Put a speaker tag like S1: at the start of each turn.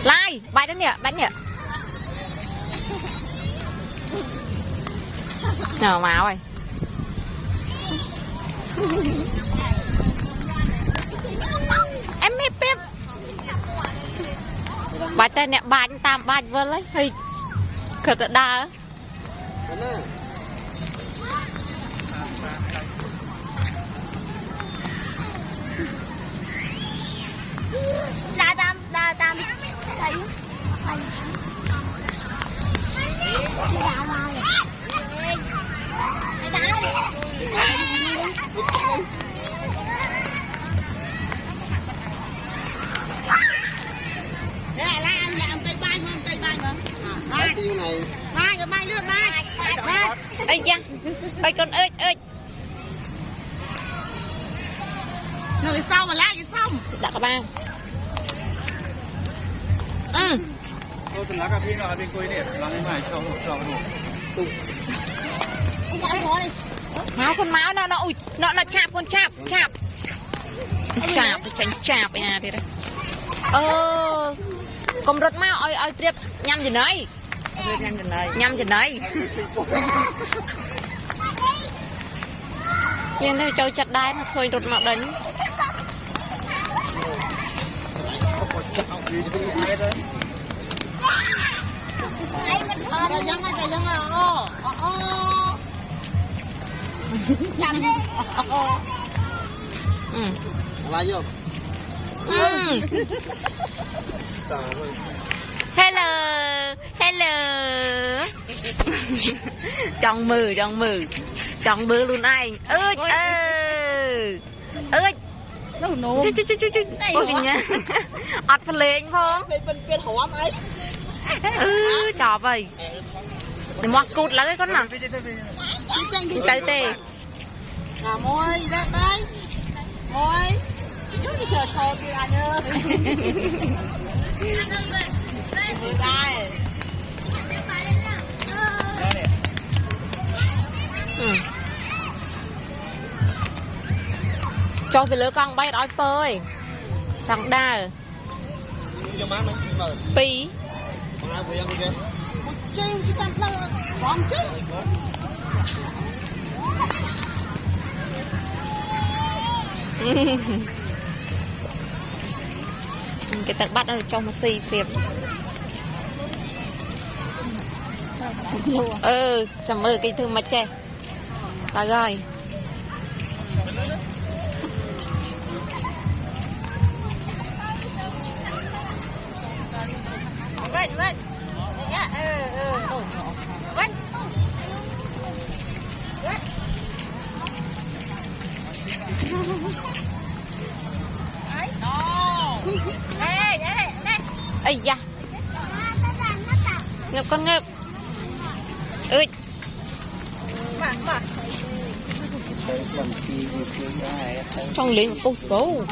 S1: Lai bài đánh nhỉ nào máu ơi em mép bài tên nè bài tam bài vơ lấy hay cờ đa
S2: đa tam thấy mai lướt mai
S1: ơi cha ơi con ơi
S2: rồi sau mà lại xong
S1: đặt các bạn
S3: tôi từng lá cà phê nào bên quê này là ngày mai cho
S1: máu con máu nó ui nó chạp con chạp tránh chạp này nè đây cùng rất máu ơi tiếp nhâm gì đấy nhâm gì đấy nhưng đây cho chặt đai nó thôi rụt mặt đánh hello chọn mừ luôn anh ơi ôi nhá ọt phần lệ anh phong trò vậy để mặc cụt là cái con nào tới tê
S2: môi ra đây môi chút thì chờ thôi kìa anh ơi đây
S1: cho về lứa con bay đói phơi thằng đa pí cái tật bắt nó được trong một xì phiệp chầm cái thương mặt chè ta rồi
S2: Vâng.
S1: ây da ngập con ngập ơi trong liền một phố